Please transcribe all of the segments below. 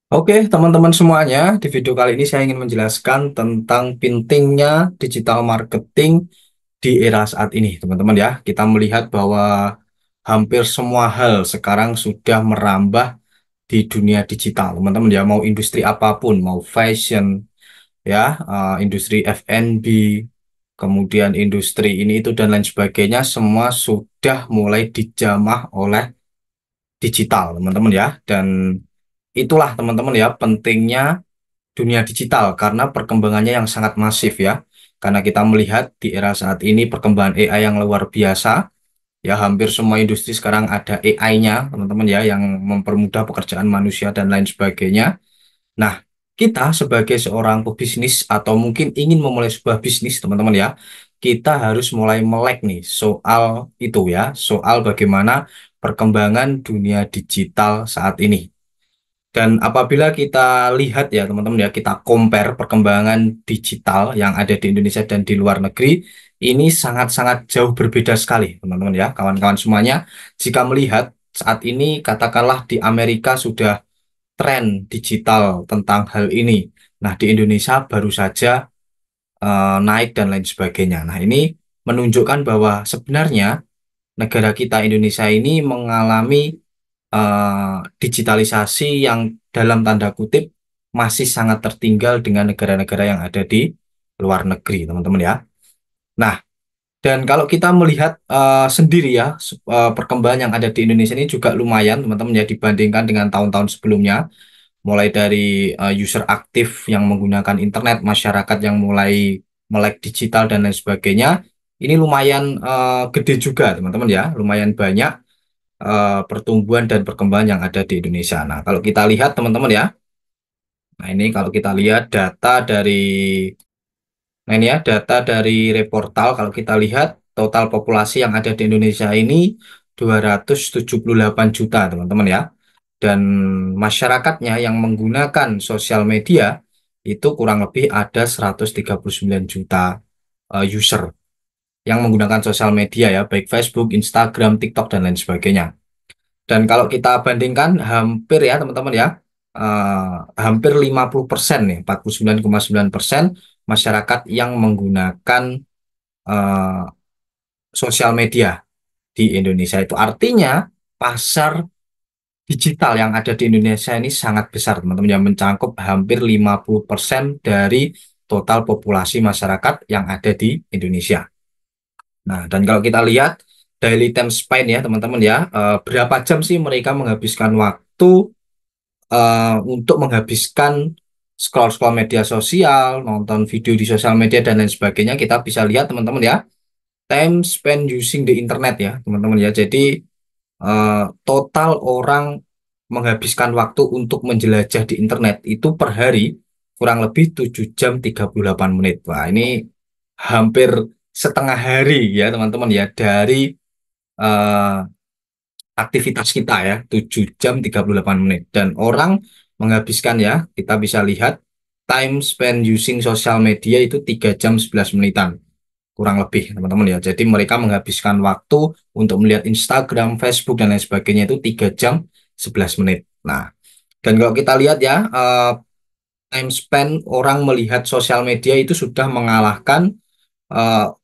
Oke, teman-teman semuanya, di video kali ini saya ingin menjelaskan tentang pentingnya digital marketing di era saat ini, teman-teman ya. Kita melihat bahwa hampir semua hal sekarang sudah merambah di dunia digital, teman-teman ya. Mau industri apapun, mau fashion, ya, industri F&B, kemudian industri ini itu dan lain sebagainya, semua sudah mulai dijamah oleh digital, teman-teman ya. Dan itulah teman-teman ya pentingnya dunia digital karena perkembangannya yang sangat masif ya. Karena kita melihat di era saat ini perkembangan AI yang luar biasa, ya hampir semua industri sekarang ada AI-nya, teman-teman ya, yang mempermudah pekerjaan manusia dan lain sebagainya. Nah, kita sebagai seorang pebisnis atau mungkin ingin memulai sebuah bisnis, teman-teman ya, kita harus mulai melek nih soal itu ya, soal bagaimana perkembangan dunia digital saat ini. Dan apabila kita lihat ya teman-teman ya, kita compare perkembangan digital yang ada di Indonesia dan di luar negeri, ini sangat-sangat jauh berbeda sekali teman-teman ya, kawan-kawan semuanya. Jika melihat saat ini katakanlah di Amerika sudah tren digital tentang hal ini. Nah di Indonesia baru saja naik dan lain sebagainya. Nah ini menunjukkan bahwa sebenarnya negara kita Indonesia ini mengalami digitalisasi yang dalam tanda kutip masih sangat tertinggal dengan negara-negara yang ada di luar negeri, teman-teman ya. Nah, dan kalau kita melihat sendiri ya, perkembangan yang ada di Indonesia ini juga lumayan, teman-teman ya, dibandingkan dengan tahun-tahun sebelumnya, mulai dari user aktif yang menggunakan internet, masyarakat yang mulai melek digital dan lain sebagainya, ini lumayan gede juga, teman-teman ya, lumayan banyak pertumbuhan dan perkembangan yang ada di Indonesia. Nah, kalau kita lihat teman-teman ya, nah ini kalau kita lihat data dari, nah ini ya data dari Reportal, kalau kita lihat total populasi yang ada di Indonesia ini 278 juta teman-teman ya. Dan masyarakatnya yang menggunakan sosial media itu kurang lebih ada 139 juta user yang menggunakan sosial media ya, baik Facebook, Instagram, TikTok, dan lain sebagainya. Dan kalau kita bandingkan hampir ya teman-teman ya, hampir 50% nih, 49,9% masyarakat yang menggunakan eh, sosial media di Indonesia itu. Artinya pasar digital yang ada di Indonesia ini sangat besar teman-teman, yang mencakup hampir 50% dari total populasi masyarakat yang ada di Indonesia. Nah, dan kalau kita lihat daily time spend ya teman-teman ya, berapa jam sih mereka menghabiskan waktu untuk menghabiskan scroll-scroll media sosial, nonton video di sosial media dan lain sebagainya, kita bisa lihat teman-teman ya, time spent using the internet ya, teman-teman ya. Jadi total orang menghabiskan waktu untuk menjelajah di internet itu per hari kurang lebih 7 jam 38 menit. Wah, ini hampir setengah hari ya, teman-teman ya, dari eh, aktivitas kita ya 7 jam 38 menit dan orang menghabiskan ya kita bisa lihat time spend using social media itu 3 jam 11 menitan kurang lebih teman-teman ya, jadi mereka menghabiskan waktu untuk melihat Instagram, Facebook dan lain sebagainya itu 3 jam 11 menit. Nah, dan kalau kita lihat ya, time spend orang melihat sosial media itu sudah mengalahkan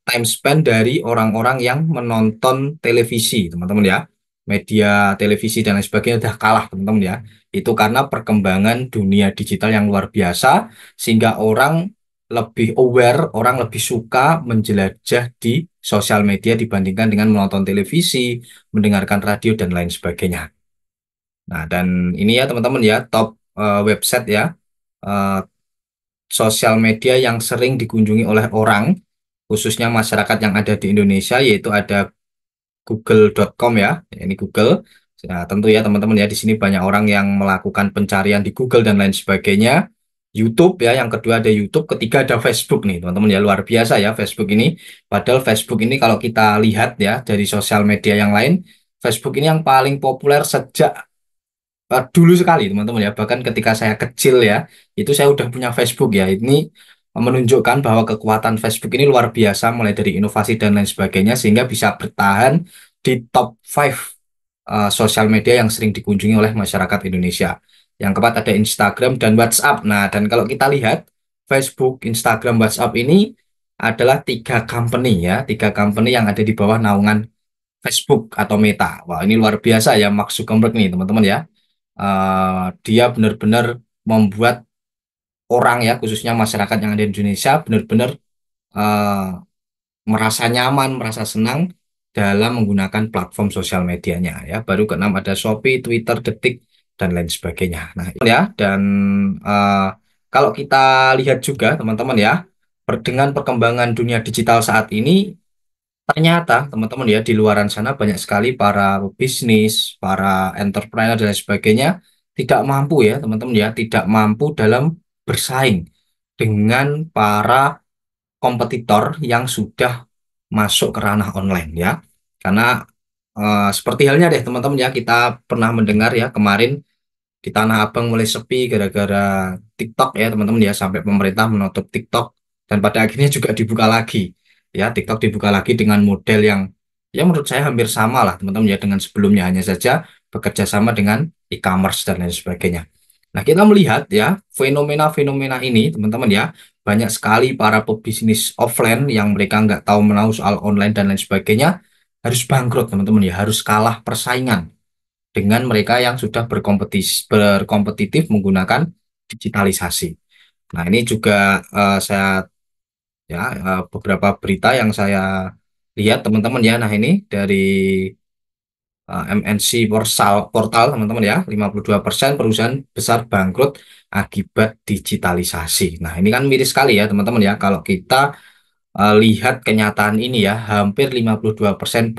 time spend dari orang-orang yang menonton televisi, teman-teman ya. Media televisi dan lain sebagainya udah kalah, teman-teman ya. Itu karena perkembangan dunia digital yang luar biasa, sehingga orang lebih aware, orang lebih suka menjelajah di sosial media dibandingkan dengan menonton televisi, mendengarkan radio, dan lain sebagainya. Nah, dan ini ya teman-teman ya, top website ya, eh, sosial media yang sering dikunjungi oleh orang, khususnya masyarakat yang ada di Indonesia, yaitu ada google.com ya. Ini Google. Nah, tentu ya teman-teman ya, di sini banyak orang yang melakukan pencarian di Google dan lain sebagainya. YouTube ya, yang kedua ada YouTube, ketiga ada Facebook nih teman-teman ya, luar biasa ya Facebook ini. Padahal Facebook ini kalau kita lihat ya dari sosial media yang lain, Facebook ini yang paling populer sejak dulu sekali teman-teman ya, bahkan ketika saya kecil ya itu saya udah punya Facebook ya. Ini menunjukkan bahwa kekuatan Facebook ini luar biasa mulai dari inovasi dan lain sebagainya sehingga bisa bertahan di top 5 sosial media yang sering dikunjungi oleh masyarakat Indonesia. Yang keempat ada Instagram dan WhatsApp. Nah, dan kalau kita lihat Facebook, Instagram, WhatsApp ini adalah tiga company ya, tiga company yang ada di bawah naungan Facebook atau Meta. Wah, ini luar biasa ya Mark Zuckerberg nih, teman-teman ya. Dia benar-benar membuat orang ya, khususnya masyarakat yang ada di Indonesia, benar-benar eh, merasa nyaman, merasa senang dalam menggunakan platform sosial medianya ya. Baru keenam ada Shopee, Twitter, Detik, dan lain sebagainya. Nah, ya, dan eh, kalau kita lihat juga teman-teman ya, dengan perkembangan dunia digital saat ini, ternyata teman-teman ya di luaran sana banyak sekali para bisnis, para entrepreneur dan lain sebagainya tidak mampu ya teman-teman ya, tidak mampu dalam bersaing dengan para kompetitor yang sudah masuk ke ranah online ya. Karena seperti halnya deh teman-teman ya, kita pernah mendengar ya kemarin di Tanah Abang mulai sepi gara-gara TikTok ya teman-teman ya, sampai pemerintah menutup TikTok dan pada akhirnya juga dibuka lagi ya. TikTok dibuka lagi dengan model yang ya menurut saya hampir sama lah teman-teman ya dengan sebelumnya, hanya saja bekerja sama dengan e-commerce dan lain sebagainya. Nah, kita melihat ya fenomena-fenomena ini teman-teman ya, banyak sekali para pebisnis offline yang mereka nggak tahu menahu soal online dan lain sebagainya harus bangkrut teman-teman ya, harus kalah persaingan dengan mereka yang sudah berkompetitif menggunakan digitalisasi. Nah, ini juga saya ya beberapa berita yang saya lihat teman-teman ya. Nah, ini dari MNC Portal teman-teman ya, 52% perusahaan besar bangkrut akibat digitalisasi. Nah, ini kan miris sekali ya teman-teman ya, kalau kita lihat kenyataan ini ya, hampir 52%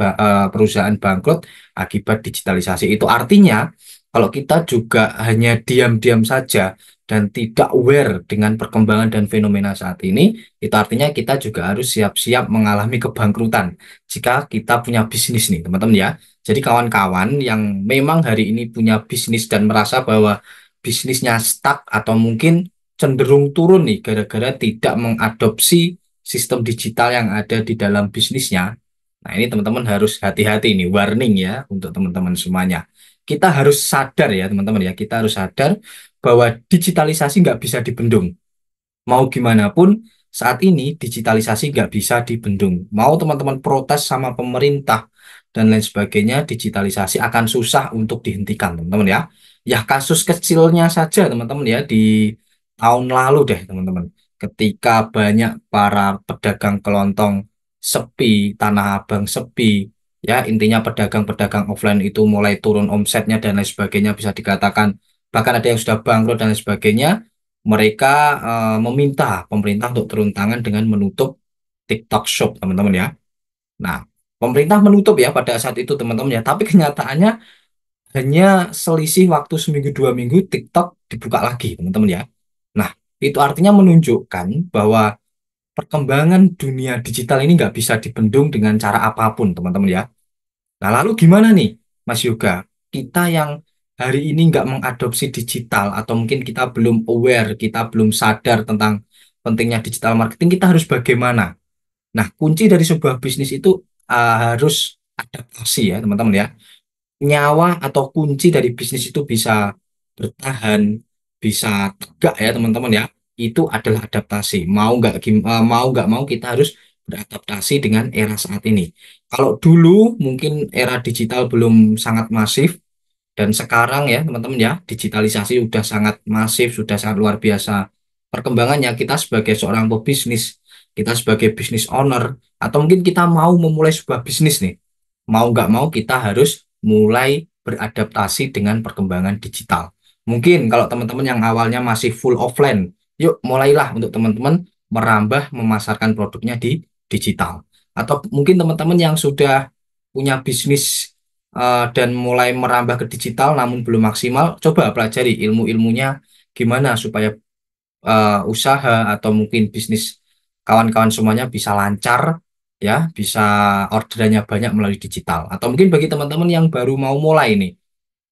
perusahaan bangkrut akibat digitalisasi. Itu artinya kalau kita juga hanya diam-diam saja dan tidak aware dengan perkembangan dan fenomena saat ini, itu artinya kita juga harus siap-siap mengalami kebangkrutan jika kita punya bisnis nih, teman-teman ya. Jadi kawan-kawan yang memang hari ini punya bisnis dan merasa bahwa bisnisnya stuck atau mungkin cenderung turun nih gara-gara tidak mengadopsi sistem digital yang ada di dalam bisnisnya. Nah, ini teman-teman harus hati-hati nih, warning ya untuk teman-teman semuanya. Kita harus sadar ya teman-teman ya, kita harus sadar bahwa digitalisasi nggak bisa dibendung. Mau gimana pun, saat ini digitalisasi nggak bisa dibendung. Mau teman-teman protes sama pemerintah dan lain sebagainya, digitalisasi akan susah untuk dihentikan, teman-teman ya. Ya kasus kecilnya saja, teman-teman ya, di tahun lalu deh, teman-teman. Ketika banyak para pedagang kelontong sepi, Tanah Abang sepi, ya intinya pedagang-pedagang offline itu mulai turun omsetnya dan lain sebagainya, bisa dikatakan bahkan ada yang sudah bangkrut dan lain sebagainya, mereka meminta pemerintah untuk turun tangan dengan menutup TikTok Shop, teman-teman ya. Nah, pemerintah menutup ya pada saat itu, teman-teman ya. Tapi kenyataannya hanya selisih waktu seminggu dua minggu TikTok dibuka lagi, teman-teman ya. Nah, itu artinya menunjukkan bahwa perkembangan dunia digital ini nggak bisa dibendung dengan cara apapun, teman-teman ya. Nah, lalu gimana nih, Mas Yoga? Kita yang hari ini nggak mengadopsi digital atau mungkin kita belum aware, kita belum sadar tentang pentingnya digital marketing, kita harus bagaimana? Nah, kunci dari sebuah bisnis itu harus adaptasi ya, teman-teman ya. Nyawa atau kunci dari bisnis itu bisa bertahan, bisa tegak ya, teman-teman ya. Itu adalah adaptasi. Mau nggak mau kita harus beradaptasi dengan era saat ini. Kalau dulu mungkin era digital belum sangat masif, dan sekarang ya teman-teman ya, digitalisasi sudah sangat masif, sudah sangat luar biasa. Perkembangannya kita sebagai seorang pebisnis, kita sebagai business owner, atau mungkin kita mau memulai sebuah bisnis nih, mau nggak mau kita harus mulai beradaptasi dengan perkembangan digital. Mungkin kalau teman-teman yang awalnya masih full offline, yuk mulailah untuk teman-teman merambah memasarkan produknya di digital. Atau mungkin teman-teman yang sudah punya bisnis dan mulai merambah ke digital namun belum maksimal, coba pelajari ilmu-ilmunya gimana supaya usaha atau mungkin bisnis kawan-kawan semuanya bisa lancar ya, bisa orderannya banyak melalui digital. Atau mungkin bagi teman-teman yang baru mau mulai nih,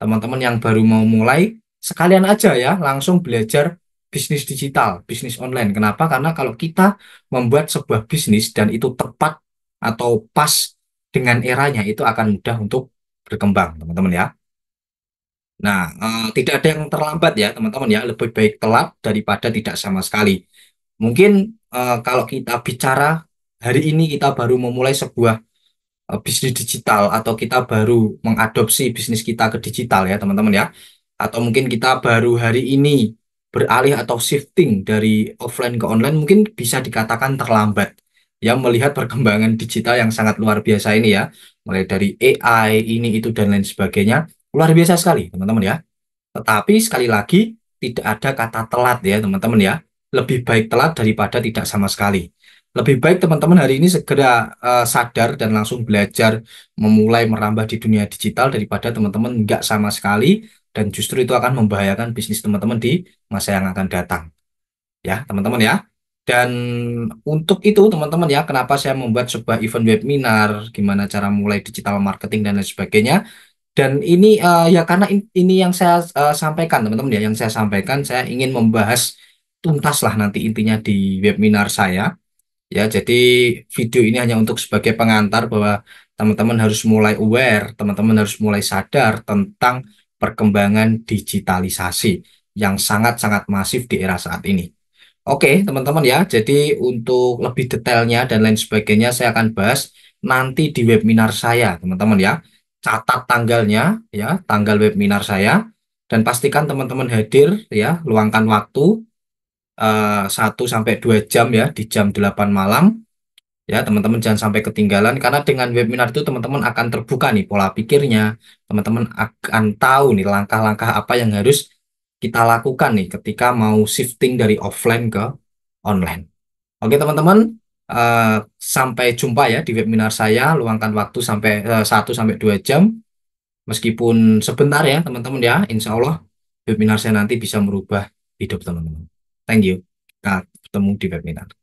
teman-teman yang baru mau mulai, sekalian aja ya langsung belajar bisnis digital, bisnis online. Kenapa? Karena kalau kita membuat sebuah bisnis dan itu tepat atau pas dengan eranya, itu akan mudah untuk berkembang, teman-teman ya. Nah, tidak ada yang terlambat ya teman-teman ya, lebih baik telat daripada tidak sama sekali. Mungkin kalau kita bicara hari ini kita baru memulai sebuah bisnis digital atau kita baru mengadopsi bisnis kita ke digital ya teman-teman ya. Atau mungkin kita baru hari ini beralih atau shifting dari offline ke online mungkin bisa dikatakan terlambat. Ya melihat perkembangan digital yang sangat luar biasa ini ya. Mulai dari AI ini itu dan lain sebagainya. Luar biasa sekali teman-teman ya. Tetapi sekali lagi tidak ada kata telat ya teman-teman ya. Lebih baik telat daripada tidak sama sekali. Lebih baik teman-teman hari ini segera sadar dan langsung belajar memulai merambah di dunia digital daripada teman-teman nggak sama sekali dan justru itu akan membahayakan bisnis teman-teman di masa yang akan datang ya teman-teman ya. Dan untuk itu teman-teman ya, kenapa saya membuat sebuah event webinar, gimana cara mulai digital marketing dan lain sebagainya. Dan ini ya karena ini yang saya sampaikan teman-teman ya, yang saya sampaikan saya ingin membahas tuntas lah nanti intinya di webinar saya. Ya, jadi video ini hanya untuk sebagai pengantar bahwa teman-teman harus mulai aware, teman-teman harus mulai sadar tentang perkembangan digitalisasi yang sangat-sangat masif di era saat ini. Oke, teman-teman ya. Jadi untuk lebih detailnya dan lain sebagainya saya akan bahas nanti di webinar saya, teman-teman ya. Catat tanggalnya ya, tanggal webinar saya dan pastikan teman-teman hadir ya, luangkan waktu 1 sampai 2 jam ya di jam 8 malam. Ya, teman-teman jangan sampai ketinggalan karena dengan webinar itu teman-teman akan terbuka nih pola pikirnya. Teman-teman akan tahu nih langkah-langkah apa yang harus kita lakukan nih ketika mau shifting dari offline ke online. Oke, teman-teman, eh, sampai jumpa ya di webinar saya. Luangkan waktu sampai 1 sampai 2 jam meskipun sebentar ya, teman-teman ya. Insya Allah webinar saya nanti bisa merubah hidup teman-teman. Thank you. Kita ketemu di webinar.